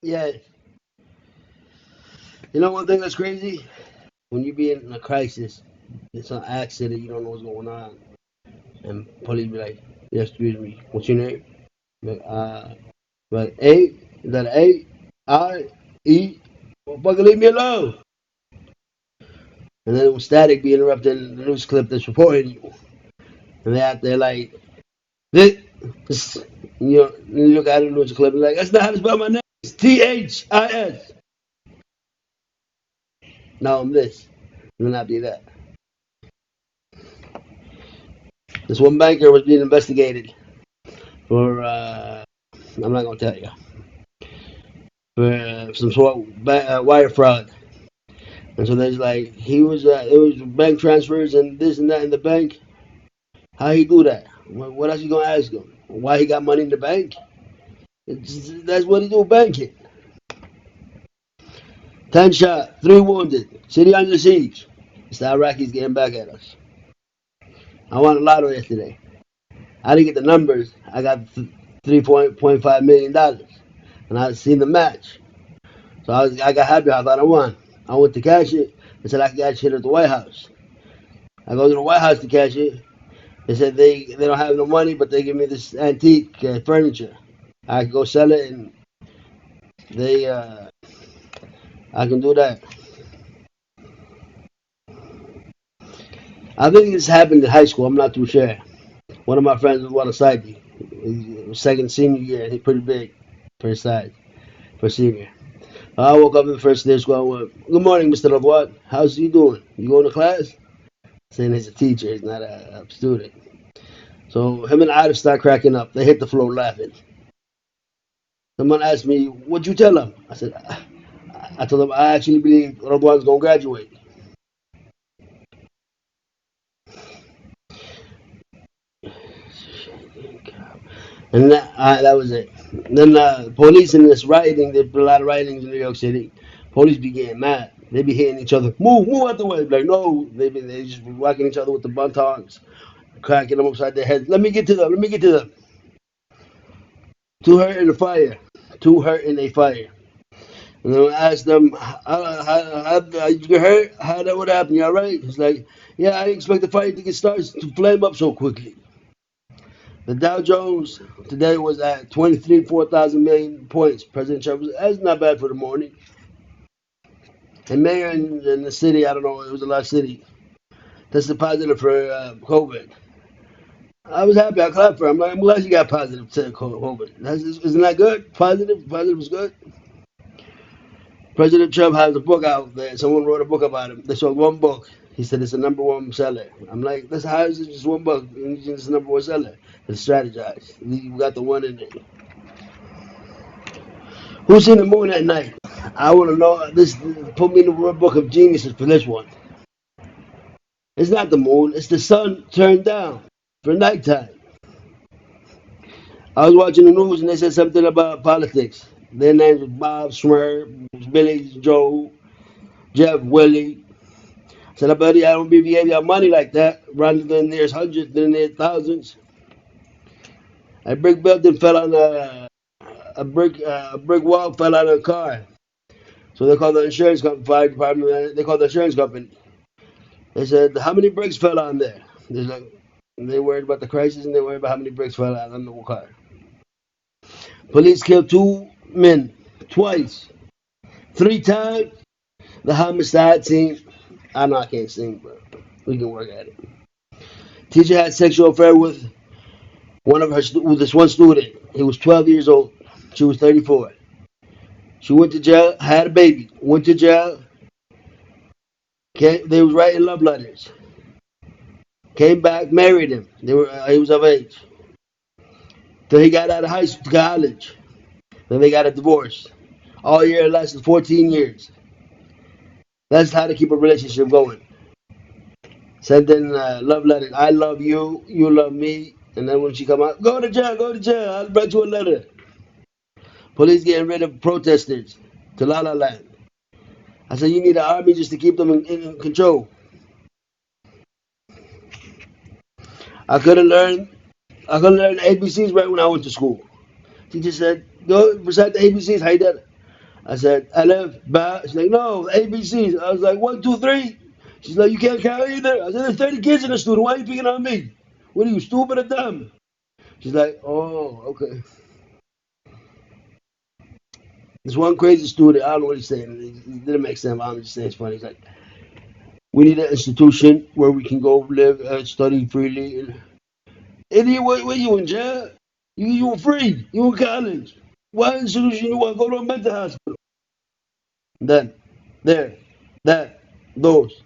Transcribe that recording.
Yeah, you know one thing that's crazy? When you be in a crisis, it's an accident, you don't know what's going on, and police be like, "Yeah, excuse me, what's your name?" Like, like A, is that A, I, E? Well, fucking leave me alone. And then with static be interrupting the news clip that's reporting you, and they're like, this, you look at the news clip and like, that's not how to spell my name. It's THIS. No, I'm this. And then I'd be that. This one banker was being investigated for, I'm not going to tell you, for some sort of wire fraud. And so there's like, it was bank transfers and this and that in the bank. How he do that? What else you going to ask him? Why he got money in the bank? That's what he do, banking. 10 shot, 3 wounded, city under siege. It's the Iraqis getting back at us. I won a lotto yesterday. I didn't get the numbers. I got $3.5 million, and I seen the match. So I got happy. I thought I won. I went to cash it. They said I could cash it at the White House. I go to the White House to cash it. They said they don't have no money, but they give me this antique furniture. I can go sell it, and they I can do that. I think this happened in high school. I'm not too sure. One of my friends was a psyche. Second senior year, and he's pretty big for his size, for senior. I woke up the first day of school. I went, "Good morning, Mr. Lavoie. How's you doing? You going to class?" Saying he's a teacher, he's not a student. So him and Adam start cracking up. They hit the floor laughing. Someone asked me, "What'd you tell him?" I said, "I told him I actually believe Lavoie's gonna graduate." And that was it. Then police in this rioting, there's a lot of riotings in New York City. Police be getting mad. They be hitting each other. Move out the way. Like, no, they just be whacking each other with the buntongs, cracking them upside their heads. Let me get to them. Let me get to them. Two hurt in the fire. Two hurt in a fire. And then I asked them, how you hurt? How that would happen? You all right? He's like, yeah, I didn't expect the fire to get started to flame up so quickly. The Dow Jones today was at 23, 4,000 million points. President Trump was, that's not bad for the morning. And mayor in the city, I don't know, it was a large city, tested positive for COVID. I was happy. I clapped for him. I'm glad you got positive to COVID. Isn't that good? Positive? Positive was good. President Trump has a book out there. Someone wrote a book about him. They sold one book. He said it's the number one seller. I'm like, that's how is it just one book? It's the number one seller. It's strategized. You got the one in there. Who's in the moon at night? I want to know this. Put me in the World Book of Geniuses for this one. It's not the moon. It's the sun turned down for nighttime. I was watching the news and they said something about politics. Their names was Bob Schmer, Billy Joe, Jeff Willie. I said, buddy, I don't be gave y'all money like that. Rather than there's hundreds, then there's thousands. A brick building fell on a brick wall fell on a car. So they called the insurance company, fire department. They called the insurance company. They said, how many bricks fell on there? They're like, they worried about the crisis and they worried about how many bricks fell on the car. Police killed 2 men twice, 3 times. The homicide scene. I know I can't sing, but we can work at it. Teacher had sexual affair with with this one student. He was 12 years old. She was 34. She went to jail, had a baby, went to jail. They was writing love letters. Came back, married him. He was of age. Then he got out of high school, college. Then they got a divorce. All year it lasted 14 years. That's how to keep a relationship going. Send in love letters. I love you. You love me. And then when she come out, go to jail. Go to jail. I'll write you a letter. Police getting rid of protesters to La La Land. I said you need an army just to keep them in control. I couldn't learn. I couldn't learn ABCs right when I went to school. Teacher said, "Go recite the ABCs." How you did it? I said, Alef, Ba. She's like, no, ABCs. I was like, one, two, three. She's like, you can't count either. I said, there's 30 kids in the student. Why are you picking on me? What are you, stupid or dumb? She's like, oh, okay. This one crazy student, I don't know what he's saying. It didn't make sense. I'm just saying it's funny. He's like, we need an institution where we can go live and study freely. And, idiot, what you in jail? You were free. You in college. What institution you want to go to a mental hospital? Then, there, that, those.